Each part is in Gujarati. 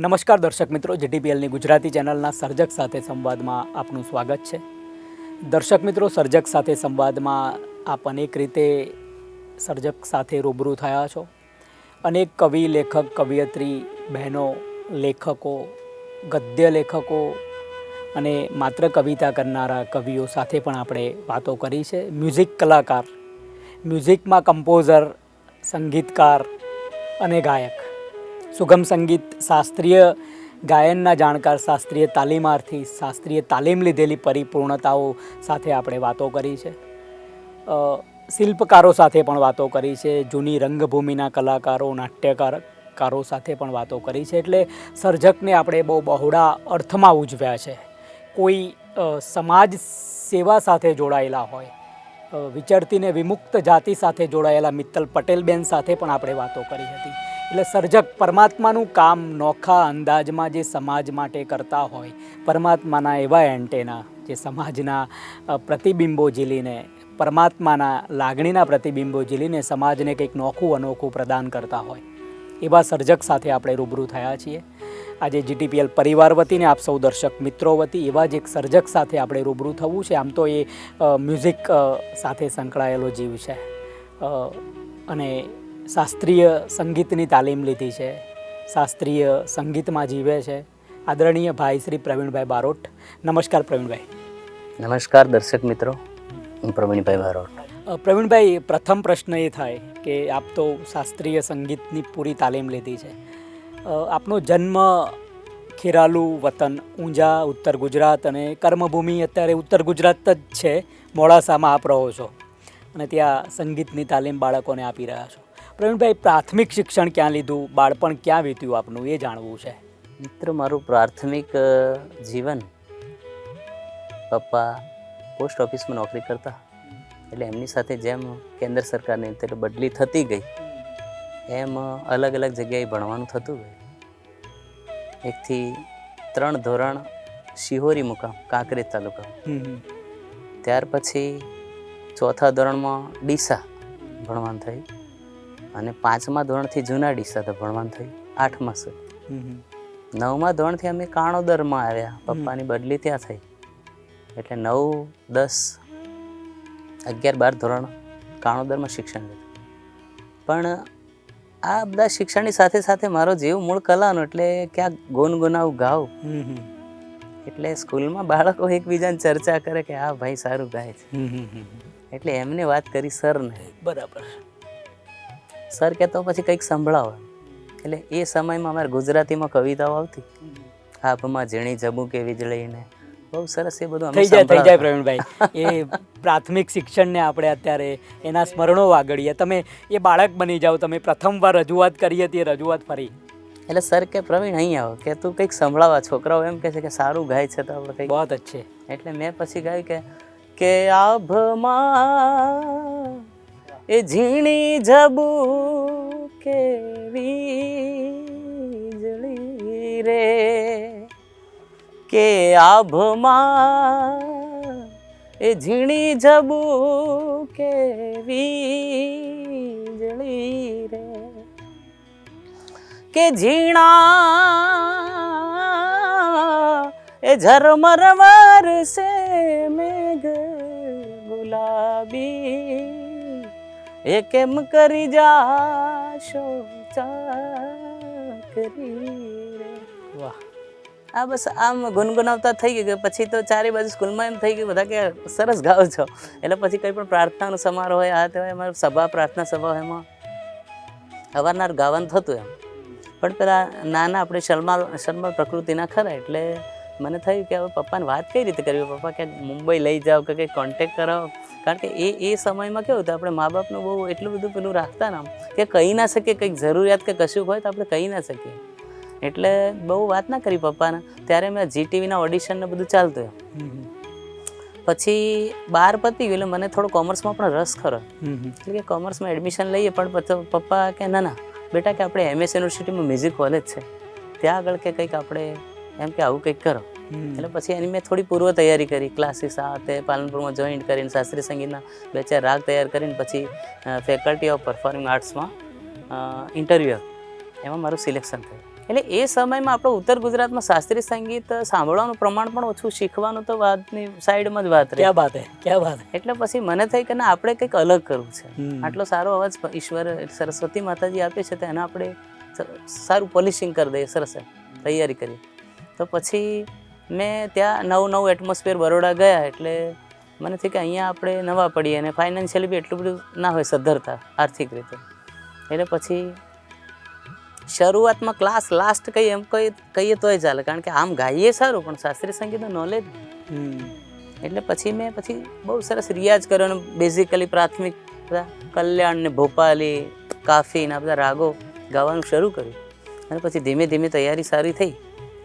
નમસ્કાર દર્શક મિત્રો, જીટીપીએલની ગુજરાતી ચેનલના સર્જક સાથે સંવાદમાં આપનું સ્વાગત છે. દર્શક મિત્રો, સર્જક સાથે સંવાદમાં આપ અનેક રીતે સર્જક સાથે રૂબરૂ થયા છો. અનેક કવિ, લેખક, કવિયત્રી બહેનો, લેખકો, ગદ્ય લેખકો અને માત્ર કવિતા કરનારા કવિઓ સાથે પણ આપણે વાતો કરી છે. મ્યુઝિક કલાકાર, મ્યુઝિકમાં કમ્પોઝર, સંગીતકાર અને ગાયક, સુગમ સંગીત, શાસ્ત્રીય ગાયનના જાણકાર, શાસ્ત્રીય તાલીમાર્થી, શાસ્ત્રીય તાલીમ લીધેલી પરિપૂર્ણતાઓ સાથે આપણે વાતો કરી છે. શિલ્પકારો સાથે પણ વાતો કરી છે. જૂની રંગભૂમિના કલાકારો, નાટ્યકારો સાથે પણ વાતો કરી છે. એટલે સર્જકને આપણે બહુ બહોળા અર્થમાં ઉજવ્યા છે. કોઈ સમાજ સેવા સાથે જોડાયેલા હોય, વિચરતીને વિમુક્ત જાતિ સાથે જોડાયેલા મિત્તલ પટેલબેન સાથે પણ આપણે વાતો કરી હતી. એટલે સર્જક પરમાત્માનું કામ નોખા અંદાજમાં જે સમાજ માટે કરતા હોય, પરમાત્માના એવા એન્ટેના જે સમાજના પ્રતિબિંબો ઝીલીને, પરમાત્માના લાગણીના પ્રતિબિંબો ઝીલીને સમાજને કંઈક નોખું અનોખું પ્રદાન કરતા હોય, એવા સર્જક સાથે આપણે રૂબરૂ થયા છીએ. આજે જીટીપીએલ પરિવાર વતીને આપ સૌ દર્શક મિત્રો વતી એવા જ એક સર્જક સાથે આપણે રૂબરૂ થવું છે. આમ તો એ મ્યુઝિક સાથે સંકળાયેલો જીવ છે અને શાસ્ત્રીય સંગીતની તાલીમ લીધી છે, શાસ્ત્રીય સંગીતમાં જીવે છે. આદરણીય ભાઈ શ્રી પ્રવીણભાઈ બારોટ. નમસ્કાર પ્રવીણભાઈ. નમસ્કાર દર્શક મિત્રો, હું પ્રવીણભાઈ બારોટ. પ્રવીણભાઈ, પ્રથમ પ્રશ્ન એ થાય કે આપ તો શાસ્ત્રીય સંગીતની પૂરી તાલીમ લીધી છે. આપનો જન્મ ખેરાલુ વતન ઊંઝા, ઉત્તર ગુજરાત, અને કર્મભૂમિ અત્યારે ઉત્તર ગુજરાત જ છે. મોડાસામાં આપ રહો છો અને ત્યાં સંગીતની તાલીમ બાળકોને આપી રહ્યા છો. પ્રવીણભાઈ, પ્રાથમિક શિક્ષણ ક્યાં લીધું, બાળપણ ક્યાં વીત્યું આપનું, એ જાણવું છે. મિત્ર, મારું પ્રાથમિક જીવન, પપ્પા પોસ્ટ ઓફિસમાં નોકરી કરતા, એટલે એમની સાથે જેમ કેન્દ્ર સરકારની એટલે બદલી થતી ગઈ, એમ અલગ અલગ જગ્યાએ ભણવાનું થતું ગયું. 1 થી 3 ધોરણ શિહોરી મુકામ, કાંકરેજ તાલુકા. ત્યાર પછી 4થા ધોરણમાં ડીસા ભણવાનું થયું અને 5મા ધોરણથી જૂના ડીસા તો ભણવાનું થયું 8મા સુધી. 9મા ધોરણથી અમે કાણોદરમાં આવ્યા, પપ્પાની બદલી ત્યાં થઈ, એટલે 9, 10, 11, 12 ધોરણ કાણોદરમાં શિક્ષણ લીધું. પણ આ બધા શિક્ષણની સાથે સાથે મારો જીવ મૂળ કલાનો, એટલે ક્યાંક ગુનગુનાવું ગાઉં. એટલે સ્કૂલમાં બાળકો એકબીજાને ચર્ચા કરે કે હા ભાઈ સારું ગાય છે, એટલે એમને વાત કરી સરને. બરાબર. સર કહેતો પછી કંઈક સંભળાવો. એટલે એ સમયમાં અમારે ગુજરાતીમાં કવિતાઓ આવતી, આભમાં ઝીણી ઝબુકે વીજળીને, બહુ સરસ. એ બધું થઈ જાય પ્રવીણભાઈ. એ પ્રાથમિક શિક્ષણને આપણે અત્યારે એના સ્મરણો વાગડીએ. તમે એ બાળક બની જાઓ, તમે પ્રથમવાર રજૂઆત કરી હતી, એ રજૂઆત ફરી. એટલે સર કે પ્રવીણ અહીં આવો, કે તું કંઈક સંભળાવા. છોકરાઓ એમ કહે છે કે સારું ગાય છે તો આપણે કંઈક. બહુ અચ્છે. એટલે મેં પછી ગાયું કે આભમાં એ ઝીણી ઝબુકે વીજળી રે, કે આભમાં એ ઝીણી ઝબુકે વીજળી રે, કે ઝીણા એ ઝરમર વરસે મેઘ ગુલાબી, એ કેમ કરી જાશો ચાકરી રે. વાહ. આ બસ આમ ગુનગુનાવતા થઈ ગયું. પછી તો ચારે બાજુ સ્કૂલમાં એમ થઈ ગયું બધા કે સરસ ગાઓ છો. એટલે પછી કંઈ પણ પ્રાર્થનાનો સમારોહ હોય, આ હોય, અમારે સભા, પ્રાર્થના સભા હોય, એમાં અવારનવાર ગાવાનું થતું એમ. પણ પેલા નાના આપણે શરમાળ પ્રકૃતિના ખરા, એટલે મને થયું કે હવે પપ્પાને વાત કઈ રીતે કરવી. પપ્પા ક્યાંક મુંબઈ લઈ જાઓ કે કંઈક કોન્ટેક્ટ કરાવો. કારણ કે એ સમયમાં કેવું હતું, આપણે મા બાપનું બહુ એટલું બધું પેલું રાખતા ને, કે કહી ના શકીએ. કંઈક જરૂરિયાત કે કશું હોય તો આપણે કહી ના શકીએ. એટલે બહુ વાત ના કરી પપ્પાને. ત્યારે મેં જીટીવીના ઓડિશન ને બધું ચાલતું એમ. પછી 12 પતી ગયું, એટલે મને થોડો કોમર્સમાં પણ રસ ખરો, એટલે કે કોમર્સમાં એડમિશન લઈએ. પણ પપ્પા કે ના ના બેટા, કે આપણે MS યુનિવર્સિટીમાં મ્યુઝિક કોલેજ છે, ત્યાં આગળ કે કંઈક આપણે એમ કે આવું કંઈક કરો. એટલે પછી એની મેં થોડી પૂર્વ તૈયારી કરી, ક્લાસીસ આ તે પાલનપુરમાં જોઈન્ટ કરીને, શાસ્ત્રીય સંગીતના 2-4 રાગ તૈયાર કરીને પછી ફેકલ્ટી ઓફ પરફોર્મિંગ આર્ટ્સમાં ઇન્ટરવ્યૂ, એમાં મારું સિલેક્શન થયું. એટલે એ સમયમાં આપણો ઉત્તર ગુજરાતમાં શાસ્ત્રીય સંગીત સાંભળવાનું પ્રમાણ પણ ઓછું, શીખવાનું તો વાતની સાઈડમાં જ વાત રહી. ક્યાં બાત હે, ક્યાં બાત હે. એટલે પછી મને થઈ કે ના, આપણે કંઈક અલગ કરવું છે. હમ. આટલો સારો અવાજ ઈશ્વર સરસ્વતી માતાજી આપે છે, તો એના આપણે સારું પોલિશિંગ કરી દઈએ, સરસ તૈયારી કરીએ. તો પછી મેં ત્યાં નવું એટમોસ્ફિયર બરોડા ગયા, એટલે મને થઈ કે અહીંયા આપણે નવા પડીએ અને ફાઇનાન્શિયલી બી એટલું બધું ના હોય સદ્ધરતા આર્થિક રીતે. એટલે પછી શરૂઆતમાં ક્લાસ લાસ્ટ કહીએ તોય ચાલે, કારણ કે આમ ગાઈએ સારું પણ શાસ્ત્રીય સંગીતનું નોલેજ. એટલે પછી મેં બહુ સરસ રિયાઝ કર્યો અને બેઝિકલી પ્રાથમિક બધા કલ્યાણ ને ભોપાલી, કાફી ને આ બધા રાગો ગાવાનું શરૂ કર્યું. અને પછી ધીમે ધીમે તૈયારી સારી થઈ.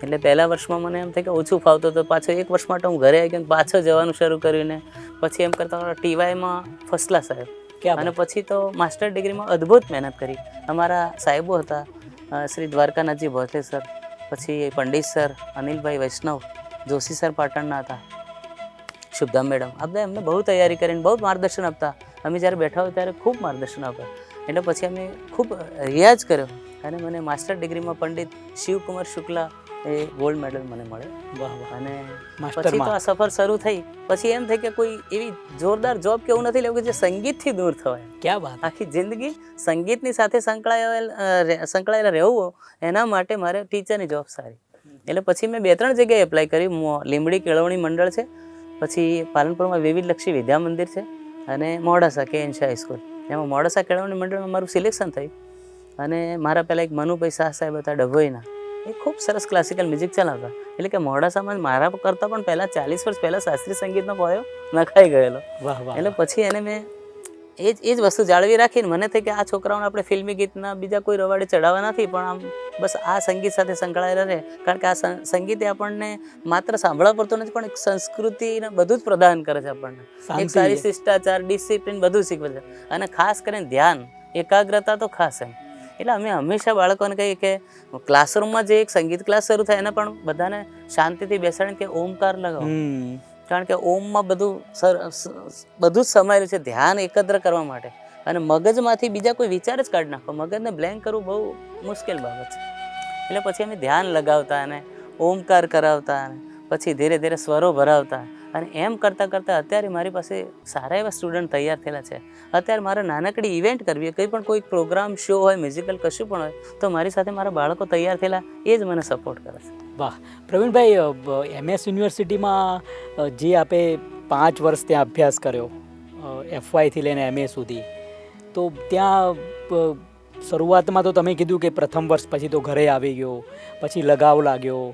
એટલે પહેલા વર્ષમાં મને એમ થાય કે ઓછું ફાવતું, તો પાછો એક વર્ષ માટે હું ઘરે આવી ગયો, પાછો જવાનું શરૂ કર્યું ને પછી એમ કરતાં ટીવાયમાં ફર્સ્ટ ક્લાસ આવ્યો. અને પછી તો માસ્ટર ડિગ્રીમાં અદ્ભુત મહેનત કરી. અમારા સાહેબો હતા શ્રી દ્વારકાનાથજી ભોસલે સર, પછી પંડિત સર, અનિલભાઈ વૈષ્ણવ, જોશી સર પાટણના હતા, શુભધામ મેડમ, આ બધા એમને બહુ તૈયારી કરીને બહુ માર્ગદર્શન આપતા. અમે જ્યારે બેઠા હોય ત્યારે ખૂબ માર્ગદર્શન આપતા. એટલે પછી અમે ખૂબ રિયાઝ કર્યો અને મને માસ્ટર ડિગ્રીમાં પંડિત શિવકુમાર શુક્લા એ ગોલ્ડ મેડલ મને મળે. અને પછી તો આ સફર શરૂ થઈ. પછી એમ થઈ કે કોઈ એવી જોરદાર જોબ કે એવું નથી લેવું કે જે સંગીતથી દૂર થવાય. ક્યાં વાત. આખી જિંદગી સંગીતની સાથે સંકળાયેલા રહેવું, એના માટે મારે ટીચરની જોબ સારી. એટલે પછી મેં 2-3 જગ્યાએ એપ્લાય કરી. લીંબડી કેળવણી મંડળ છે, પછી પાલનપુરમાં વિવિધલક્ષી વિદ્યા મંદિર છે, અને મોડાસા KN શાહ હાઈસ્કૂલ. એમાં મોડાસા કેળવણી મંડળમાં મારું સિલેક્શન થયું. અને મારા પહેલાં એક મનુભાઈ શાહ સાહેબ હતા ડભોઈના, એ ખૂબ સરસ ક્લાસિકલ મ્યુઝિક ચલાવતા. એટલે કે મોડાસામાં મારા કરતાં પણ પહેલાં 40 વર્ષ પહેલાં શાસ્ત્રીય સંગીતનો પાયો નખાઈ ગયેલો. એટલે પછી એને મેં એ જ વસ્તુ જાળવી રાખીને મને થઈ કે આ છોકરાઓને આપણે ફિલ્મી ગીતના બીજા કોઈ રવાડે ચડાવવા નથી, પણ આમ બસ આ સંગીત સાથે સંકળાયેલા રહે. કારણ કે આ સંગીત આપણને માત્ર સાંભળવા પડતું નથી, પણ એક સંસ્કૃતિને બધું જ પ્રદાન કરે છે આપણને. એક સારી શિષ્ટાચાર, ડિસિપ્લિન બધું શીખવે છે. અને ખાસ કરીને ધ્યાન, એકાગ્રતા તો ખાસ એમ. એટલે અમે હંમેશા બાળકોને કહીએ કે ક્લાસરૂમમાં જે એક સંગીત ક્લાસ શરૂ થાય એને પણ બધાને શાંતિથી બેસાડીને કે ઓમકાર લગાવો. કારણ કે ઓમમાં બધું જ સમાયેલું છે, ધ્યાન એકત્ર કરવા માટે. અને મગજમાંથી બીજા કોઈ વિચાર જ કાઢી નાખો, મગજને બ્લેન્ક કરવું બહુ મુશ્કેલ બાબત છે. એટલે પછી અમે ધ્યાન લગાવતા અને ઓમકાર કરાવતા, અને પછી ધીરે ધીરે સ્વરો ભરાવતા. અને એમ કરતાં કરતાં અત્યારે મારી પાસે સારા એવા સ્ટુડન્ટ તૈયાર થયેલા છે. અત્યારે મારે નાનકડી ઇવેન્ટ કરવી હોય, કંઈ પણ કોઈ પ્રોગ્રામ, શો હોય, મ્યુઝિકલ કશું પણ હોય, તો મારી સાથે મારા બાળકો તૈયાર થયેલા એ જ મને સપોર્ટ કરે છે. વાહ પ્રવીણભાઈ, MS યુનિવર્સિટીમાં જે આપે 5 વર્ષ ત્યાં અભ્યાસ કર્યો, FYથી લઈને MA સુધી, તો ત્યાં શરૂઆતમાં તો તમે કીધું કે પ્રથમ વર્ષ પછી તો ઘરે આવી ગયો, પછી લગાવ લાગ્યો.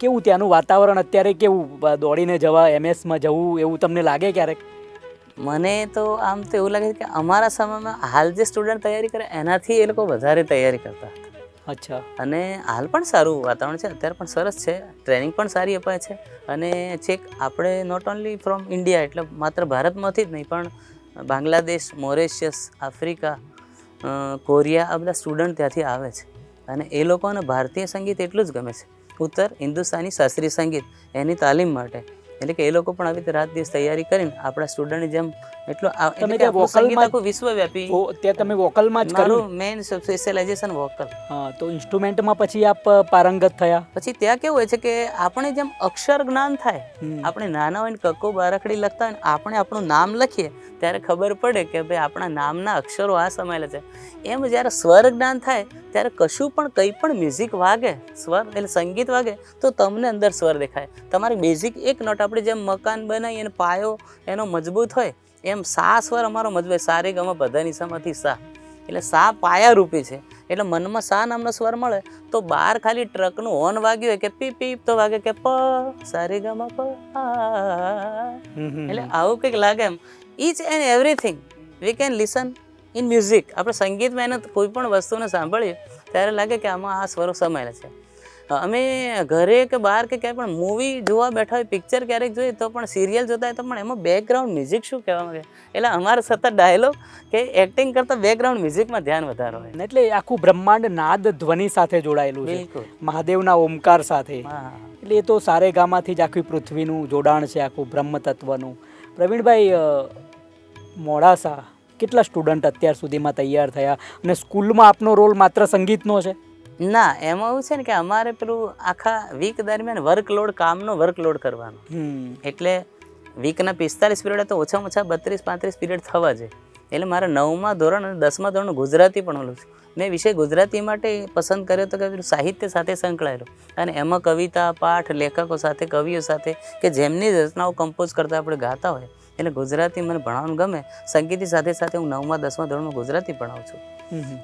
કેવું ત્યાંનું વાતાવરણ અત્યારે કેવું, દોડીને જવા MSમાં જવું એવું તમને લાગે ક્યારેક? મને તો આમ તો એવું લાગે છે કે અમારા સમયમાં હાલ જે સ્ટુડન્ટ તૈયારી કરે એનાથી એ લોકો વધારે તૈયારી કરતા હતા. અચ્છા. અને હાલ પણ સારું વાતાવરણ છે, અત્યારે પણ સરસ છે, ટ્રેનિંગ પણ સારી અપાય છે. અને છેક આપણે નોટ ઓનલી ફ્રોમ ઇન્ડિયા, એટલે માત્ર ભારતમાંથી જ નહીં, પણ બાંગ્લાદેશ, મોરેશિયસ, આફ્રિકા, કોરિયા, આ બધા સ્ટુડન્ટ ત્યાંથી આવે છે. અને એ લોકોને ભારતીય સંગીત એટલું જ ગમે છે, ઉત્તર હિન્દુસ્તાની શાસ્ત્રીય સંગીત, એની તાલીમ માટે. એટલે કે એ લોકો પણ આવી રીતે રાત દિવસ તૈયારી કરીને આપણા સ્ટુડન્ટની જેમ એટલું સંગીત આખું વિશ્વવ્યાપી. ત્યાં તમે વોકલમાં જ મારું મેઇન સ્પેશિયલાઇઝેશન વોકલ. તો ઇન્સ્ટ્રુમેન્ટમાં પછી આપ પારંગત થયા? પછી ત્યાં કેવું હોય છે કે આપણે જેમ અક્ષર જ્ઞાન થાય, આપણે નાના હોય ને કક્કો બારાખડી લખતા હોય ને આપણે આપણું નામ લખીએ ત્યારે ખબર પડે કે ભાઈ આપણા નામના અક્ષરો આ સમાયેલા છે. એમ જ્યારે સ્વર જ્ઞાન થાય ત્યારે કશું પણ કંઈ પણ મ્યુઝિક વાગે, સ્વર એટલે સંગીત વાગે, તો તમને અંદર સ્વર દેખાય. તમારી બેઝિક એક નોટ, આપણે જેમ મકાન બનાવીએ અને પાયો એનો મજબૂત હોય, એમ સા સ્વર અમારો મજબૂત. સારે ગમા બધાની સામાંથી સા, એટલે સા પાયારૂપી છે. એટલે મનમાં સા નામનો સ્વર મળે તો બહાર ખાલી ટ્રકનું હોર્ન વાગ્યું હોય કે પીપ પીપ તો વાગે કે પ સારે ગમા પ. એટલે આવું કંઈક લાગે એમ. Each and everything we can listen in music. આપણે સંગીતમાં એને કોઈ પણ વસ્તુને સાંભળીએ ત્યારે લાગે કે આમાં આ સ્વરો સમાયેલા છે. અમે ઘરે કે બહાર કે ક્યાંય પણ મૂવી જોવા બેઠા હોય, પિક્ચર ક્યારેક જોઈએ તો પણ, સિરિયલ જોતા હોય તો પણ એમાં બેકગ્રાઉન્ડ મ્યુઝિક શું કહેવા માંગે. એટલે અમારે સતત ડાયલોગ કે એક્ટિંગ કરતાં બેકગ્રાઉન્ડ મ્યુઝિકમાં ધ્યાન વધારે હોય. એટલે આખું બ્રહ્માંડ નાદ ધ્વનિ સાથે જોડાયેલું છે, મહાદેવના ઓમકાર સાથે. એટલે એ તો સારે ગામાથી જ આખી પૃથ્વીનું જોડાણ છે, આખું બ્રહ્મ તત્વનું. પ્રવીણભાઈ, મોડાસા કેટલા સ્ટુડન્ટ અત્યાર સુધીમાં તૈયાર થયા, અને સ્કૂલમાં આપનો રોલ માત્ર સંગીતનો છે? ના એમાં એવું છે ને કે અમારે પેલું આખા વીક દરમિયાન વર્કલોડ કામનો વર્કલોડ કરવાનો, એટલે વીકના 45 પીરિયડ તો ઓછામાં ઓછા 32-35 પીરિયડ થવા જોઈએ. એટલે મારે 9મા ધોરણ અને 10મા ધોરણનું ગુજરાતી પણ ઓલું છું. મેં વિષય ગુજરાતી માટે પસંદ કર્યો તો કે પેલું સાહિત્ય સાથે સંકળાયેલો, અને એમાં કવિતા પાઠ લેખકો સાથે કવિઓ સાથે કે જેમની રચનાઓ કમ્પોઝ કરતા આપણે ગાતા હોય, એટલે ગુજરાતી મને ભણાવવાનું ગમે. સંગીતની સાથે સાથે હું 9મા 10મા ધોરણમાં ગુજરાતી ભણાવું છું.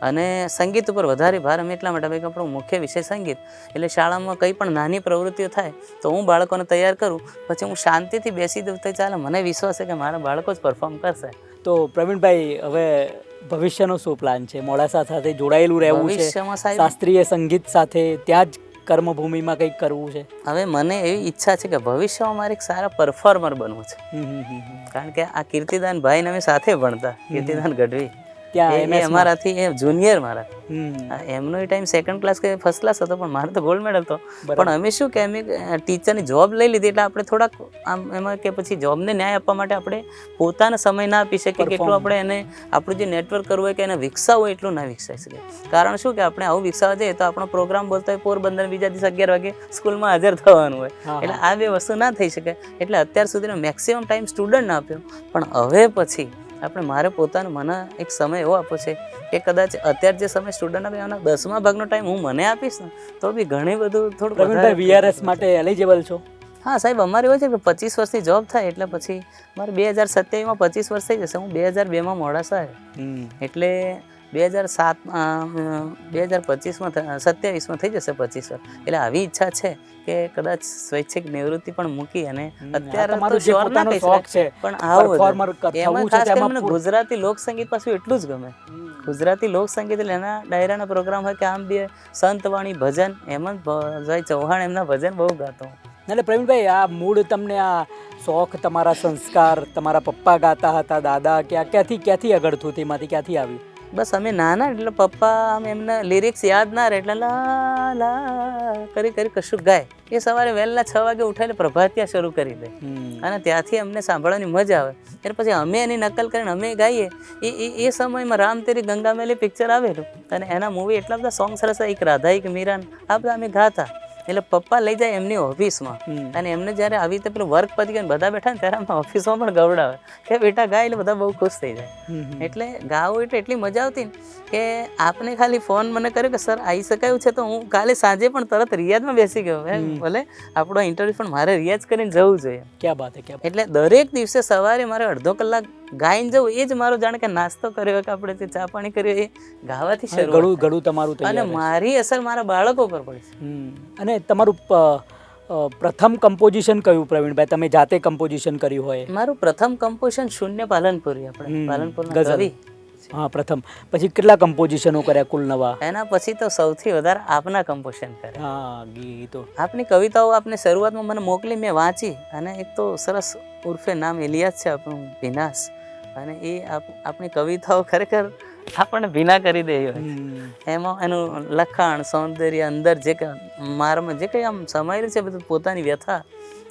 અને સંગીત ઉપર વધારે ભાર અમે એટલા માટે કે આપણો મુખ્ય વિષય સંગીત, એટલે શાળામાં કંઈ પણ નાની પ્રવૃત્તિઓ થાય તો હું બાળકોને તૈયાર કરું, પછી હું શાંતિથી બેસી દઉં તો ચાલે, મને વિશ્વાસ છે કે મારા બાળકો જ પરફોર્મ કરશે. તો પ્રવીણભાઈ, હવે ભવિષ્યનો શું પ્લાન છે? મોડાસા સાથે જોડાયેલું રહેવું છે, ભવિષ્યમાં સાહેબ શાસ્ત્રીય સંગીત સાથે ત્યાં જ કર્મભૂમિમાં કંઈક કરવું છે? હવે મને એવી ઈચ્છા છે કે ભવિષ્યમાં મારે એક સારા પરફોર્મર બનવું છે. કારણ કે આ કીર્તિદાન ભાઈને અમે સાથે ભણતા, કીર્તિદાન ગઢવી, ત્યાં એ અમારાથી એ જુનિયર મારા. એમનો એ ટાઈમ સેકન્ડ ક્લાસ કે ફર્સ્ટ ક્લાસ હતો, પણ મારે તો ગોલ્ડ મેડલ હતો. પણ અમે શું કે અમે ટીચરની જોબ લઈ લીધી, એટલે આપણે થોડાક આમ એમાં કે પછી જોબને ન્યાય આપવા માટે આપણે પોતાનો સમય ના આપી શકીએ, કેટલું આપણે એને આપણું જે નેટવર્ક કરવું હોય કે એને વિકસાવવું હોય એટલું ના વિકસાવી શકીએ. કારણ શું કે આપણે આવું વિકસાવવા જઈએ તો આપણો પ્રોગ્રામ બોલતો હોય પોરબંદર, બીજા દિવસે 11 વાગે સ્કૂલમાં હાજર થવાનું હોય, એટલે આ બે વસ્તુ ના થઈ શકે. એટલે અત્યાર સુધીનો મેક્સિમમ ટાઈમ સ્ટુડન્ટને આપ્યો, પણ હવે પછી આપણે મારે પોતાનો મને એક સમય એવો આપવો છે કે કદાચ અત્યારે જે સમય સ્ટુડન્ટ આપે એના 10મા ભાગનો ટાઈમ હું મને આપીશ ને તો બી ઘણી બધું થોડું વધારે. VRS માટે એલિજિબલ છો? હા સાહેબ, અમારે એવું છે કે 25 વર્ષની જોબ થાય એટલે પછી મારે 2027માં 25 વર્ષ થઈ જશે. હું 2002માં મોડાસા આવ્યો, એટલે 2025માં 27માં થઈ જશે 25 વર્ષ. એટલે આવી ઈચ્છા છે કે કદાચ સ્વૈચ્છિક નિવૃત્તિ પણ મૂકી અને અત્યારે તો શ્યોર ના કહી શકાય, પણ આવું એમાં ખાસ કરીને મને ગુજરાતી લોકસંગીત પાછું એટલું જ ગમે. ગુજરાતી લોકસંગીત એટલે એના ડાયરાના પ્રોગ્રામ હોય કે આમ બી સંતવાણી ભજન, હેમંત ભાઈ ચૌહાણ એમના ભજન બહુ ગાતો હું. એટલે પ્રવીણભાઈ, આ મૂળ તમને આ શોખ, તમારા સંસ્કાર, તમારા પપ્પા ગાતા હતા, દાદા, ક્યાંથી આગળ થયું, તેમાંથી ક્યાંથી આવ્યું? બસ અમે નાના એટલે પપ્પા આમ એમને લિરિક્સ યાદ ના રહે એટલે લા લા કરી કશું ગાય. એ સવારે વહેલા 6 વાગે ઉઠાઈને પ્રભાતિયા શરૂ કરી દે, અને ત્યાંથી અમને સાંભળવાની મજા આવે. એટલે પછી અમે એની નકલ કરીને અમે ગાઈએ. એ સમયમાં રામ તેરી ગંગા મેલી પિક્ચર આવેલું, અને એના મૂવી એટલા બધા સોંગ સરસ, એક રાધા એક મીરાન, આ બધા અમે ગાતા. એટલે પપ્પા લઈ જાય એમની ઓફિસમાં, અને એમને જ્યારે આવી રીતે પેલું વર્ક પતી ગયું બધા બેઠા ને ત્યારે અમે ઓફિસમાં પણ ગવડાવે કે બેટા ગાય, એટલે બધા બહુ ખુશ થઈ જાય. એટલે ગાવું એટલે એટલી મજા આવતી ને કે આપને ખાલી ફોન મને કર્યો કે સર આવી શકાયું છે, તો હું કાલે સાંજે પણ તરત રિયાઝમાં બેસી ગયો. ભલે આપણો ઇન્ટરવ્યુ પણ મારે રિયાઝ કરીને જવું જોઈએ. ક્યાં બાત હે, ક્યાં. એટલે દરેક દિવસે સવારે મારે અડધો કલાક ગાઈને જવું, એ જ મારો જાણે કે નાસ્તો કર્યો કે આપણે ચા પાણી કર્યો, એ ગાવાથી શરૂ ગળું તમારું. અને મારી અસર મારા બાળકો પર પડી છે. અને તમારું પ્રથમ કમ્પોઝિશન કયું પ્રવીણભાઈ, તમે જાતે કમ્પોઝિશન કર્યું હોય? મારું પ્રથમ કમ્પોઝિશન શૂન્ય પાલનપુરી, આપણે પાલનપુરના કવિ. હા, પ્રથમ. પછી કેટલા કમ્પોઝિશનો કર્યા કુલ નવા? એના પછી તો સૌથી વધારે આપના કમ્પોઝિશન કર્યા. હા, ગીતો. આપની કવિતાઓ આપને શરૂઆતમાં મને મોકલી, મેં વાંચી, અને એક તો સરસ ઉર્ફે નામ ઇલિયાસ છે આપણું, ભીનાસ, અને એ આપણી કવિતાઓ ખરેખર આપણને ભીના કરી દે. એમાં એનું લખાણ, સૌંદર્ય, અંદર જે મારામાં જે કંઈ આમ સમાયેલું છે બધું, પોતાની વ્યથા,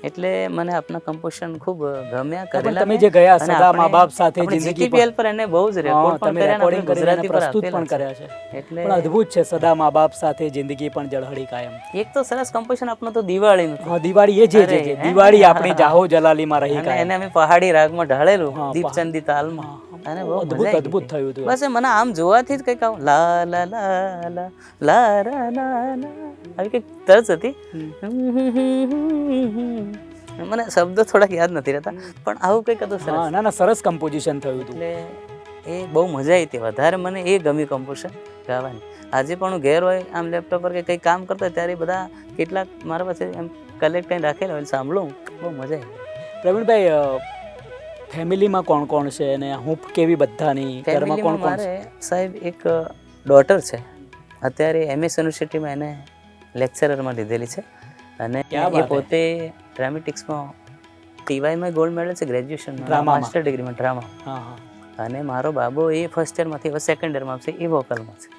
એટલે મને આપના કમ્પોઝિશન ખૂબ ગમ્યા. કરેલા તમે જે ગયા સદા મા બાપ સાથે જીટીપીએલ પર એને બહુ જ રેકોર્ડ પણ કર્યા, આપણે ગુજરાતી પર પ્રસ્તુત પણ કર્યા છે. એટલે અદ્ભુત છે. સદા મા બાપ સાથે જિંદગી પણ ઝળહળી કાયમ. એક તો સરસ કમ્પોઝિશન આપણું તો દિવાળીનું. હા, દિવાળી, એ જે દિવાળી આપણી જાહો જલાલીમાં રહી કાયમ. એને અમે પહાડી રાગમાં ઢાળેલું, દીપચંદી તાલમાં, અને બહુ અદ્ભુત થયું હતું. બસ મને આમ જોવાથી જ કંઈક આવું લા લા લા લા લા રા લા આવી કંઈક તર્જ હતી. મને શબ્દો થોડાક યાદ નથી રહેતા, પણ આવું કંઈક હતું સરસ. ના, સરસ કમ્પોઝિશન થયું હતું. એટલે એ બહુ મજા આવી હતી. વધારે મને એ ગમી કમ્પોઝિશન ગાવાની. આજે પણ હું ઘેર હોય આમ લેપટોપ પર કે કંઈ કામ કરતો હોય ત્યારે બધા કેટલાક મારા પાસે એમ કલેક્ટ કરીને રાખેલા હોય, સાંભળું, બહુ મજા આવી. પ્રવીણભાઈ, ફેમિલીમાં કોણ કોણ છે અને હું કેવી બધાની ઘરમાં કોણ કોણ છે? સાહેબ, એક ડોટર છે, અત્યારે MS યુનિવર્સિટીમાં એને લેક્ચરરમાં લીધેલી છે, અને એ પોતે ડ્રામેટિક્સમાં TYમાં ગોલ્ડ મેડલ છે, ગ્રેજ્યુએશનમાં, માસ્ટર ડિગ્રીમાં ડ્રામા. અને મારો બાબો એ ફર્સ્ટ યરમાંથી હવે સેકન્ડ યરમાં આવશે, એ વોકલમાં છે,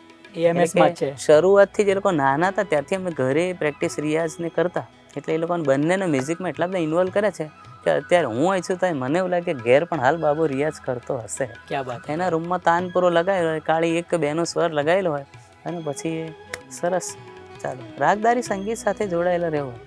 AMSમાં છે. શરૂઆતથી જે લોકો નાના હતા ત્યારથી અમે ઘરે પ્રેક્ટિસ રિયાઝને કરતા, એટલે એ લોકોને બંનેને મ્યુઝિકમાં એટલા બધા ઇન્વોલ્વ કરે છે કે અત્યારે હું અહીં છું તો મને એવું લાગે કે ઘેર પણ હાલ બાબુ રિયાઝ કરતો હશે. ક્યાં વાત. એના રૂમમાં તાનપુરો લગાવેલો હોય, કાળી એક બેનો સ્વર લગાવેલો હોય, અને પછી સરસ. ચાલો, રાગદારી સંગીત સાથે જોડાયેલા રહેવું.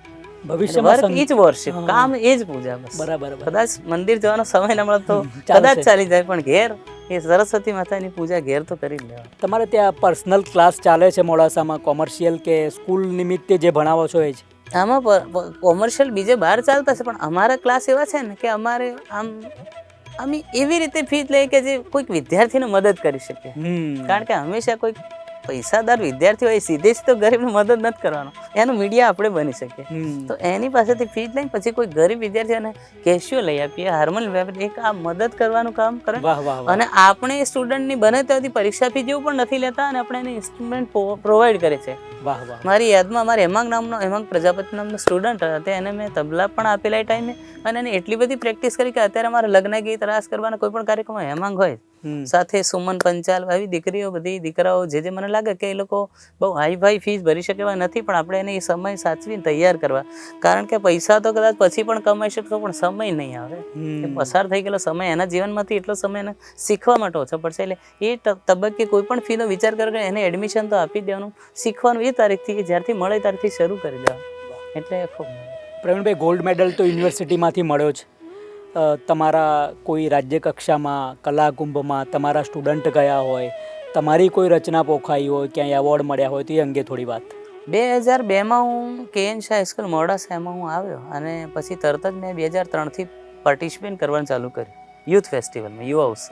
ભવિષ્યમાં વર્ક ઈ જ worship, કામ એ જ પૂજા. બસ બરાબર કદાચ મંદિર જવાનો સમય ન મળે તો ચાલશે. કદાચ ચાલી જાય, પણ ઘેર એ સરસ્વતી માતાની પૂજા ઘેર તો કરી જ લેવા. તમારે ત્યાં પર્સનલ ક્લાસ ચાલે છે મોડાસામાં, કોમર્શિયલ કે સ્કૂલ નિમિત્તે જે ભણાવો છો એ જ? આમાં કોમર્શિયલ બીજે બહાર ચાલતા છે, પણ અમારા ક્લાસ એવા છે ને કે અમારે અમે એવી રીતે ફીસ લઈએ કે જે કોઈક વિદ્યાર્થીને મદદ કરી શકે. કારણ કે હંમેશા કોઈક પૈસાદાર વિદ્યાર્થી હોય સીધે તો ગરીબને મદદ નથી કરવાનો, એનું મીડિયા આપણે બની શકીએ. તો એની પાસેથી ફીસ લઈને પછી કોઈ ગરીબ વિદ્યાર્થીઓને કેશિયો લઈ આપીએ, હાર્મોનિયમ, એક આ મદદ કરવાનું કામ કરે. વાહ વાહ વાહ. અને આપણે સ્ટુડન્ટની બને ત્યાંથી પરીક્ષા ફી જેવું પણ નથી લેતા, અને આપણે એને ઇન્સ્ટ્રુમેન્ટ પ્રોવાઈડ કરે છે. વાહ વાહ. મારી યાદમાં મારે હેમાંગ પ્રજાપતિ નામનો સ્ટુડન્ટ હતો, એને મેં તબલા પણ આપેલા એ ટાઈમે, અને એને એટલી બધી પ્રેક્ટિસ કરી કે અત્યારે મારા લગ્ન ગીત રાસ કરવાના કોઈ પણ કાર્યક્રમમાં હેમાંગ હોય, સાથે સુમન પંચાલ, આવી દીકરીઓ, બધી દીકરાઓ, જે મને લાગે કે એ લોકો બહુ હાઈ ફાઈ ફીસ ભરી શકે એવા નથી, પણ આપણે એને એ સમય સાચવીને તૈયાર કરવા. કારણ કે પૈસા તો કદાચ પછી પણ કમાઈ શકશો, પણ સમય નહીં આવે. એ પસાર થઈ ગયેલો સમય એના જીવનમાંથી એટલો સમય એને શીખવા માટે ઓછો પડશે. એટલે એ તબક્કે કોઈ પણ ફીનો વિચાર કરો કે એને એડમિશન તો આપી દેવાનું, શીખવાનું એ તારીખથી જ્યારથી મળે ત્યારથી શરૂ કરી દેવાનું. એટલે ખૂબ. પ્રવીણભાઈ, ગોલ્ડ મેડલ તો યુનિવર્સિટીમાંથી મળ્યો છે. તમારા કોઈ રાજ્ય કક્ષામાં કલાકુંભમાં તમારા સ્ટુડન્ટ ગયા હોય, તમારી કોઈ રચના પોખાઈ હોય, ક્યાંય એવોર્ડ મળ્યા હોય, તો એ અંગે થોડી વાત. 2002માં હું KN શાહ હાઈસ્કૂલ મોડાસામાં હું આવ્યો, અને પછી તરત જ મેં 2003થી પાર્ટિસિપેટ કરવાનું ચાલુ કર્યું યુથ ફેસ્ટિવલમાં, યુવા ઉત્સવ.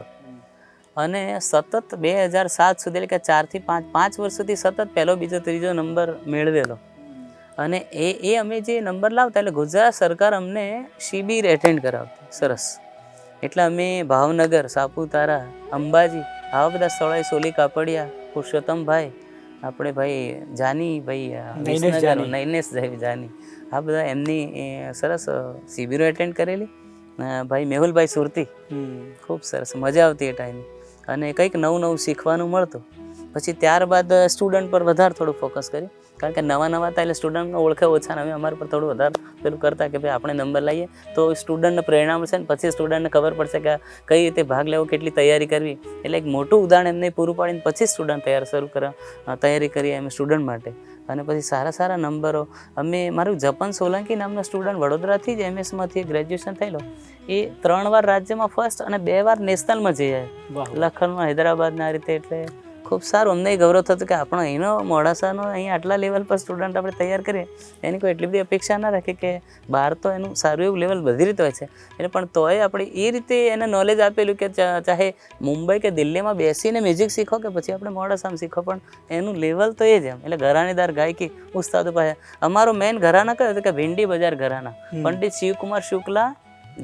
અને સતત 2007 સુધી, એટલે કે 4 થી 5 વર્ષ સુધી સતત પહેલો, બીજો, ત્રીજો નંબર મેળવેલો. અને એ અમે જે નંબર લાવતા, એટલે ગુજરાત સરકાર અમને શિબિર એટેન્ડ કરાવતી. સરસ. એટલે અમે ભાવનગર, સાપુતારા, અંબાજી, આવા બધા સ્થળોએ, સોલી કાપડિયા, પુરુષોત્તમભાઈ, આપણે ભાઈ જાની, ભાઈ નૈનેશ જાની, આ બધા એમની સરસ શિબિરો એટેન્ડ કરેલી. ભાઈ મેહુલભાઈ સુરતી, ખૂબ સરસ મજા આવતી એ ટાઈમે, અને કંઈક નવું નવું શીખવાનું મળતું. પછી ત્યારબાદ સ્ટુડન્ટ પર વધારે થોડું ફોકસ કર્યું, કારણ કે નવા હતા એટલે સ્ટુડન્ટને ઓળખે ઓછા, અમે અમારા પર થોડું વધારે પેલું કરતા કે ભાઈ આપણે નંબર લાવીએ તો સ્ટુડન્ટને પ્રેરણા મળશે, ને પછી સ્ટુડન્ટને ખબર પડશે કે કઈ રીતે ભાગ લેવો, કેટલી તૈયારી કરવી. એટલે એક મોટું ઉદાહરણ એમને પૂરું પાડીને પછી સ્ટુડન્ટ તૈયારી કરીએ અમે સ્ટુડન્ટ માટે. અને પછી સારા નંબરો અમે, મારું જપન સોલંકી નામનો સ્ટુડન્ટ વડોદરાથી જ MS-માંથી ગ્રેજ્યુએશન થયેલો, એ 3 વાર રાજ્યમાં ફર્સ્ટ અને 2 વાર નેશનલમાં જઈ આવ્યો, લખનમાં, હૈદરાબાદના આ રીતે. એટલે ખૂબ સારું, અમને ગૌરવ થતું કે આપણો અહીંનો મોડાસાનો અહીં આટલા લેવલ પર સ્ટુડન્ટ આપણે તૈયાર કરીએ, એની કોઈ એટલી બધી અપેક્ષા ના રાખે કે બહાર તો એનું સારું એવું લેવલ બધી રીતે હોય છે. એટલે પણ તોય આપણે એ રીતે એને નોલેજ આપેલું કે ચાહે મુંબઈ કે દિલ્હીમાં બેસીને મ્યુઝિક શીખો કે પછી આપણે મોડાસામાં શીખો, પણ એનું લેવલ તો એ જ એમ. એટલે ઘરાણીદાર ગાયકી ઉસ્તાદો પાસે અમારો મેઇન ઘરાના કયો હતો કે ભીંડી બજાર ઘરાના, પંડિત શિવકુમાર શુક્લા,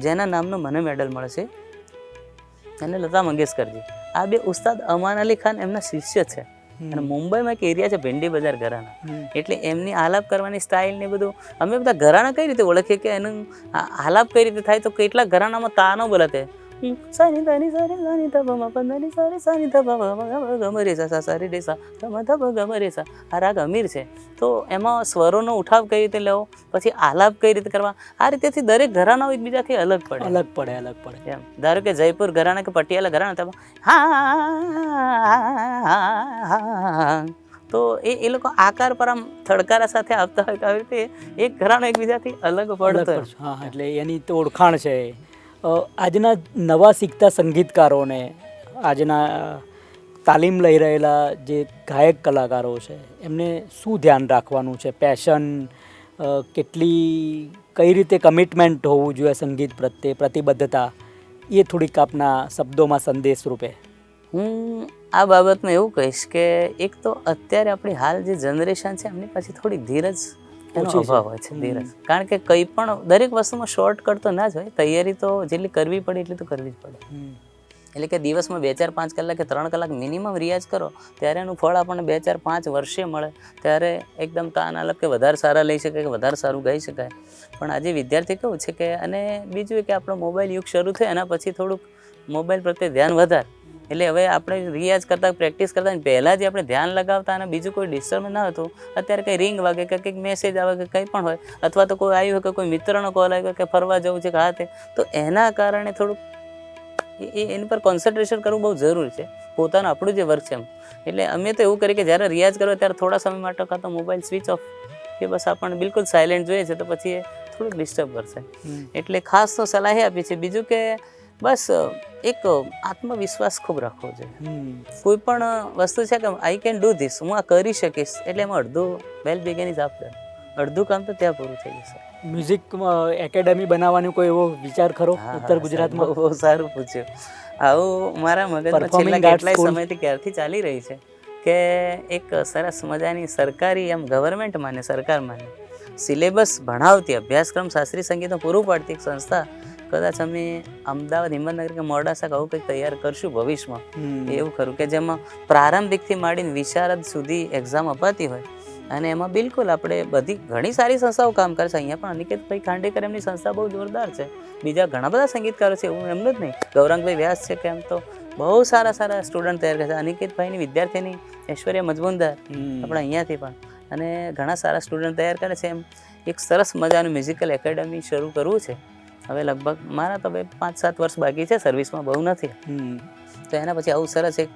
જેના નામનો મને મેડલ મળે છે, અને લતા મંગેશકરજી, આ 2 ઉસ્તાદ અમાન અલી ખાન એમના શિષ્ય છે. અને મુંબઈમાં એક એરિયા છે ભીંડી બજાર ઘરાના, એટલે એમની આલાપ કરવાની સ્ટાઇલ ને બધું અમે બધા ઘરાના કઈ રીતે ઓળખીએ કે એનું આલાપ કઈ રીતે થાય, તો કેટલાક ઘરાનામાં તાનો બોલાતે, સાની તાની સારી સાની ધબ પંદની સારી સાની ધબ ગમરે સા સારી રે સા ધબ ગમરે સા. આ રાગ અમીર છે, તો એમાં સ્વરોનો ઉઠાવ કઈ રીતે લેવો, પછી આલાપ કઈ રીતે કરવા, આ રીતેથી દરેક ઘરાનાઓ એકબીજાથી અલગ પડે. એમ ધારો કે જયપુર ઘરાના કે પટિયાલા ઘરાના, હા, તો એ લોકો આકાર પર આમ થડકારા સાથે આપતા હોય, આવી રીતે એક ઘરાનો એકબીજાથી અલગ પડતો. હા, એટલે એની તો ઓળખાણ છે. આજના નવા શીખતા સંગીતકારોને, આજના તાલીમ લઈ રહેલા જે ગાયક કલાકારો છે, એમને શું ધ્યાન રાખવાનું છે? પેશન કઈ રીતે કમિટમેન્ટ હોવું જોઈએ સંગીત પ્રત્યે, પ્રતિબદ્ધતા, એ થોડીક આપના શબ્દોમાં સંદેશ રૂપે. હું આ બાબતમાં એવું કહીશ કે એક તો અત્યારે આપણી હાલ જે જનરેશન છે એમની પાછી થોડી ધીરજ એનો અભાવ હોય છે. ધીરજ, કારણ કે કંઈ પણ દરેક વસ્તુમાં શોર્ટકટ તો ના જ હોય, તૈયારી તો જેટલી કરવી પડે એટલી તો કરવી જ પડે. એટલે કે દિવસમાં 2, 4, 5 કલાક કે 3 કલાક મિનિમમ રિયાઝ કરો, ત્યારે એનું ફળ આપણને 2, 4, 5 વર્ષે મળે, ત્યારે એકદમ તાન અલગ કે વધારે સારા લઈ શકાય, કે વધારે સારું ગાઈ શકાય. પણ આજે વિદ્યાર્થી કેવું છે કે, અને બીજું કે આપણો મોબાઈલ યુગ શરૂ થયો એના પછી થોડુંક મોબાઈલ પ્રત્યે ધ્યાન વધારે. એટલે હવે આપણે રિયાઝ કરતાં, પ્રેક્ટિસ કરતાં પહેલાં જે આપણે ધ્યાન લગાવતા અને બીજું કોઈ ડિસ્ટર્બ ન હતું, અત્યારે કંઈ રિંગ વાગે કે કંઈક મેસેજ આવે કે કંઈ પણ હોય, અથવા તો કોઈ આવ્યું હોય કે કોઈ મિત્રનો કોલ આવ્યો કે ફરવા જવું છે કે હા તે, તો એના કારણે થોડુંક એની પર કોન્સન્ટ્રેશન કરવું બહુ જરૂરી છે. પોતાનું આપણું જે વર્ક છે એમ. એટલે અમે તો એવું કરીએ કે જ્યારે રિયાઝ કરો ત્યારે થોડા સમય માટે કાં તો મોબાઈલ સ્વિચ ઓફ કે બસ આપણને બિલકુલ સાયલેન્ટ જોઈએ છે તો પછી એ થોડુંક ડિસ્ટર્બ કરશે. એટલે ખાસ તો સલાહ એ આપી છે. બીજું કે બસ એક આત્મવિશ્વાસ ખૂબ રાખવો જોઈએ. કોઈ પણ વસ્તુ છે કે આઈ કેન ડુ ધીસ, હું આ કરી શકીશ, એટલે એમાં અડધું વેલ બિગન ઇઝ આફ્ટર, અડધું કામ તો ત્યાં પૂરું થઈ જશે. મ્યુઝિક એકેડેમી બનાવવાનો કોઈ એવો વિચાર ખરો ઉત્તર ગુજરાતમાં? બહુ સારું પૂછ્યું. આવું મારા મગજમાં છેલ્લા કેટલાય સમયથી ક્યારથી ચાલી રહી છે કે એક સરસ મજાની સરકારી એમ ગવર્મેન્ટ માને સરકાર માને સિલેબસ ભણાવતી અભ્યાસક્રમ શાસ્ત્રીય સંગીતનું પૂરું પાડતી એક સંસ્થા કદાચ અમે અમદાવાદ, હિંમતનગર કે મોડાસા આવું કંઈક તૈયાર કરશું ભવિષ્યમાં. એવું ખરું કે જેમાં પ્રારંભિકથી માંડીને વિશારદ સુધી એક્ઝામ અપાતી હોય અને એમાં બિલકુલ આપણે બધી ઘણી સારી સંસ્થાઓ કામ કરે છે. અહીંયા પણ અનિકેતભાઈ ખાંડેકર એમની સંસ્થા બહુ જોરદાર છે. બીજા ઘણા બધા સંગીતકારો છે, એવું એમનું જ નહીં. ગૌરાંગભાઈ વ્યાસ છે કે એમ તો બહુ સારા સારા સ્ટુડન્ટ તૈયાર કરે છે. અનિકેતભાઈની વિદ્યાર્થીની ઐશ્વર્યા મજમુનદાર આપણે અહીંયાથી પણ, અને ઘણા સારા સ્ટુડન્ટ તૈયાર કરે છે. એમ એક સરસ મજાનું મ્યુઝિકલ એકેડમી શરૂ કરવું છે. હવે લગભગ મારા તો 5-7 વર્ષ બાકી છે, સર્વિસમાં બહુ નથી. તો એના પછી આવું સરસ એક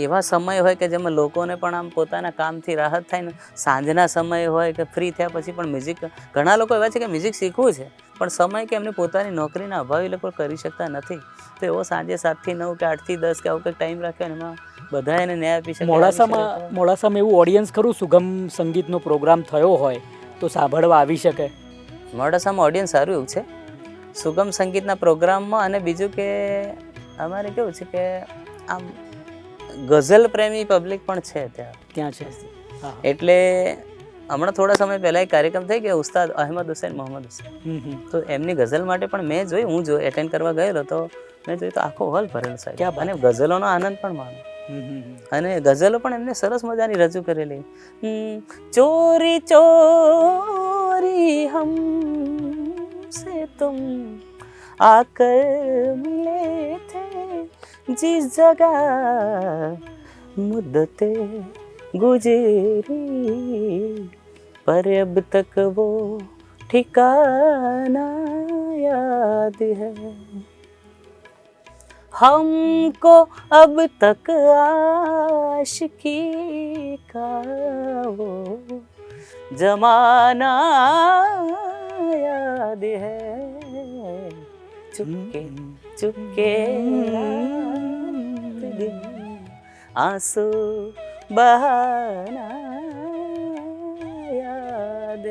એવા સમય હોય કે જેમાં લોકોને પણ આમ પોતાના કામથી રાહત થાય ને, સાંજના સમય હોય કે ફ્રી થયા પછી પણ મ્યુઝિક, ઘણા લોકો એવા છે કે મ્યુઝિક શીખવું છે પણ સમય કે એમની પોતાની નોકરીના અભાવે લોકો કરી શકતા નથી. તો એવો સાંજે 7 થી 9 કે 8 થી 10 કે આવું કંઈક ટાઈમ રાખ્યો ને એમાં બધા એને ન્યાય આપી શકે. મોડાસામાં એવું ઓડિયન્સ ખરું સુગમ સંગીતનો પ્રોગ્રામ થયો હોય તો સાંભળવા આવી શકે? મોડાસામાં ઓડિયન્સ સારું એવું છે સુગમ સંગીતના પ્રોગ્રામમાં. અને બીજું કે અમારે કેવું છે કે આમ ગઝલ પ્રેમી પબ્લિક પણ છે ત્યાં છે. એટલે હમણાં થોડા સમય પહેલાં એક કાર્યક્રમ થઈ ગયો ઉસ્તાદ અહેમદ હુસૈન મોહમ્મદ હુસૈન, તો એમની ગઝલ માટે પણ મેં જોયું, હું એટેન્ડ કરવા ગયેલો તો મેં જોયું તો આખો હોલ ભરેલો સાહેબ, અને ગઝલોનો આનંદ પણ માણો. અને ગઝલો પણ એમને સરસ મજાની રજૂ કરેલી. ચોરી ચોરી હમ સે તુમ આકર મિલે થે जिस जगह मुद्दते गुजरी पर अब तक वो ठिकाना याद है हमको अब तक आशिकी का वो जमाना याद है चुपके चुपके आंसू बहाना યાદ.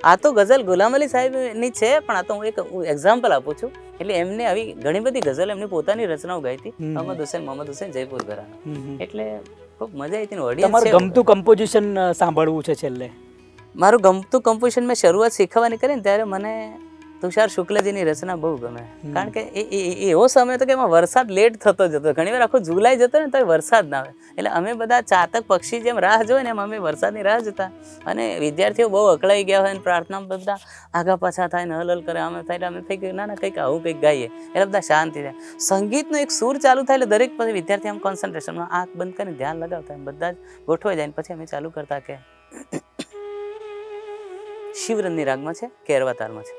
આ તો ગઝલ ગુલામ અલી સાહેબની છે, પણ આ તો હું એક એક્ઝામ્પલ આપું છું. એટલે એમને આવી ઘણી બધી ગઝલ એમની પોતાની રચનાઓ ગાઈ હતી. અહમદ હુસૈન મોહમ્મદ હુસૈન જયપુર ઘરાના. એટલે ખૂબ મજા આવી હતી. તમારું ગમતું કમ્પોઝિશન સાંભળવું છે છેલ્લે? મારું ગમતું કમ્પોઝિશન મેં શરૂઆત શીખવાની કરી ને ત્યારે મને તુષાર શુક્લજીની રચના બહુ ગમે. કારણ કે એવો સમય હતો કે એમાં વરસાદ લેટ થતો જતો. ઘણીવાર આખો જુલાઈ જતો ને તો વરસાદ ના આવે. એટલે અમે બધા ચાતક પક્ષી જેમ રાહ જોઈએ ને એમ અમે વરસાદની રાહ જોતા. અને વિદ્યાર્થીઓ બહુ અકળાઈ ગયા હોય ને પ્રાર્થનામાં બધા આગા પાછા થાય ને હલલ કરે, અમે થાય અમે થઈ ગયું ના ના કંઈક આવું કંઈક ગાઈએ, એટલે બધા શાંતિ થાય. સંગીતનો એક સૂર ચાલુ થાય એટલે દરેક પછી વિદ્યાર્થી આમ કોન્સન્ટ્રેશનમાં આંખ બંધ કરીને ધ્યાન લગાવતા, બધા જ ગોઠવાઈ જાય. પછી અમે ચાલુ કરતા કે શિવરંગની રાગમાં છે, કેરવા તાલમાં છે.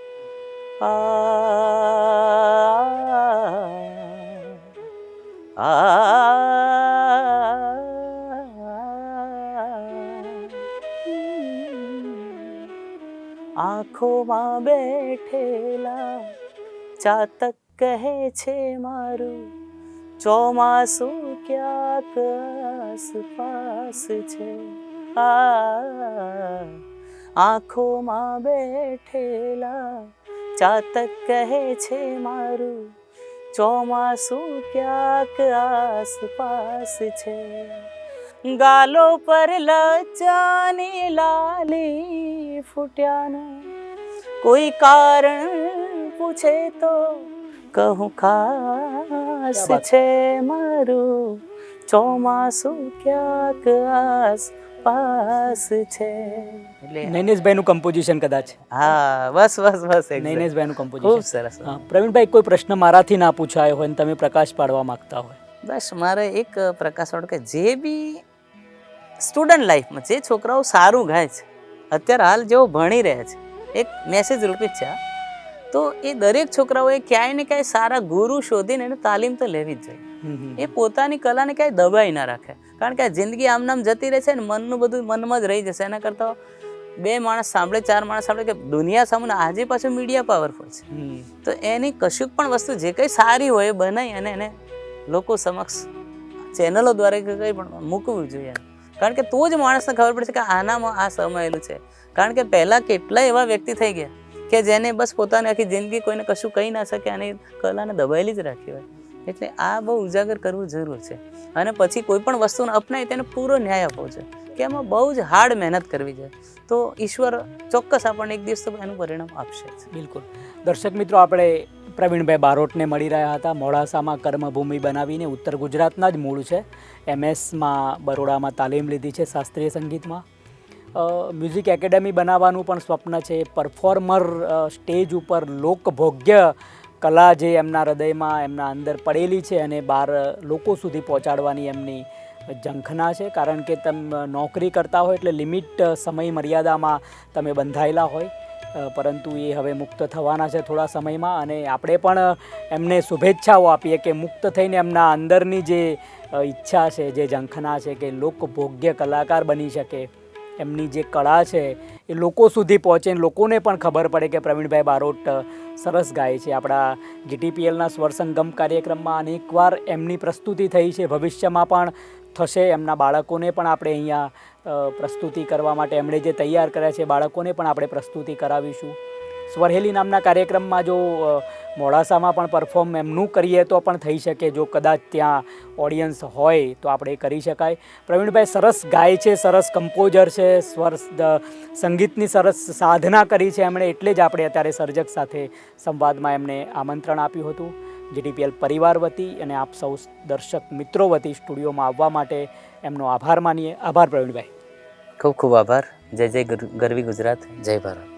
આંખોમાં બેઠેલા ચાતક કહે છે મારું ચોમાસું ક્યાંક આસપાસ છે. આંખોમાં બેઠેલા ચાતક કહે છે મારું ચોમાસું ક્યાંક આસપાસ છે. ગાલો પર લજાની લાલી ફૂટ્યાનું કોઈ કારણ પૂછે તો કહું ખાસ છે મારું ચોમાસું ક્યાંક આસપાસ છે. નૈનેશભાઈનું કમ્પોઝિશન કદાચ? હા, બસ બસ બસ નૈનેશભાઈનું કમ્પોઝિશન ખૂબ સરસ. પ્રવીણભાઈ, કોઈ પ્રશ્ન મારાથી ના પૂછાયો હોય અને તમે પ્રકાશ પાડવા માંગતા હોય? બસ મારે એક પ્રકાશ પાડો કે જે બી સ્ટુડન્ટ લાઈફમાં જે છોકરાઓ સારું ગાય છે, અત્યારે હાલ જેઓ ભણી રહ્યા છે, એક મેસેજ રૂપી જ છે તો એ દરેક છોકરાઓએ ક્યાંય ને ક્યાંય સારા ગુરુ શોધીને એને તાલીમ તો લેવી જ જોઈએ. એ પોતાની કલાને ક્યાંય દબાઈ ના રાખે, કારણ કે આ જિંદગી આમ નામ જતી રહે છે ને મનનું બધું મનમાં જ રહી જશે. એના કરતાં 2 માણસ સાંભળે 4 માણસ સાંભળે કે દુનિયા સામે આજે પાછું મીડિયા પાવરફુલ છે, તો એની કશુંક પણ વસ્તુ જે કંઈ સારી હોય એ બનાવી અને એને લોકો સમક્ષ ચેનલો દ્વારા કંઈ પણ મૂકવું જોઈએ, કારણ કે તો જ માણસને ખબર પડશે કે આનામાં આ સમાયેલું છે. કારણ કે પહેલાં કેટલા એવા વ્યક્તિ થઈ ગયા કે જેને બસ પોતાની આખી જિંદગી કોઈને કશું કહી ના શકે અને કલાને દબાયેલી જ રાખી હોય. એટલે આ બહુ ઉજાગર કરવું જરૂર છે અને પછી કોઈ પણ વસ્તુને અપનાવી તેને પૂરો ન્યાય આપવો છે કે એમાં બહુ જ હાર્ડ મહેનત કરવી છે, તો ઈશ્વર ચોક્કસ આપણને એક દિવસ તો એનું પરિણામ આપશે જ. બિલકુલ. દર્શક મિત્રો, આપણે પ્રવીણભાઈ બારોટને મળી રહ્યા હતા. મોડાસામાં કર્મભૂમિ બનાવીને ઉત્તર ગુજરાતના જ મૂળ છે. MS બરોડામાં તાલીમ લીધી છે શાસ્ત્રીય સંગીતમાં. મ્યુઝિક એકેડમી બનાવવાનું પણ સ્વપ્ન છે. પરફોર્મર, સ્ટેજ ઉપર લોકભોગ્ય કલા જે એમના હૃદયમાં એમના અંદર પડેલી છે અને બહાર લોકો સુધી પહોંચાડવાની એમની ઝંખના છે. કારણ કે તમે નોકરી કરતા હોય એટલે લિમિટ સમય મર્યાદામાં તમે બંધાયેલા હોય, પરંતુ એ હવે મુક્ત થવાના છે થોડા સમયમાં. અને આપણે પણ એમને શુભેચ્છાઓ આપીએ કે મુક્ત થઈને એમના અંદરની જે ઈચ્છા છે, જે ઝંખના છે કે લોકભોગ્ય કલાકાર બની શકે, એમની જે કળા છે એ લોકો સુધી પહોંચે, લોકોને પણ ખબર પડે કે પ્રવીણભાઈ બારોટ સરસ ગાય છે. આપણા GTPLના સ્વર સંગમ કાર્યક્રમમાં અનેકવાર એમની પ્રસ્તુતિ થઈ છે, ભવિષ્યમાં પણ થશે. એમના બાળકોને પણ આપણે અહીંયા પ્રસ્તુતિ કરવા માટે એમણે જે તૈયાર કર્યા છે બાળકોને પણ આપણે પ્રસ્તુતિ કરાવીશું. સ્વરહેલી નામના કાર્યક્રમમાં જો મોડાસામાં પણ પરફોર્મ એમનું કરીએ તો પણ થઈ શકે, જો કદાચ ત્યાં ઓડિયન્સ હોય તો આપણે કરી શકાય. પ્રવીણભાઈ સરસ ગાય છે, સરસ કમ્પોઝર છે, સંગીતની સરસ સાધના કરી છે એમણે, એટલે જ આપણે અત્યારે સર્જક સાથે સંવાદમાં એમને આમંત્રણ આપ્યું હતું. GTPL પરિવાર વતી અને આપ સૌ દર્શક મિત્રો વતી સ્ટુડિયોમાં આવવા માટે એમનો આભાર માનીએ. આભાર પ્રવીણભાઈ. ખૂબ ખૂબ આભાર. જય જય ગરવી ગુજરાત, જય ભારત.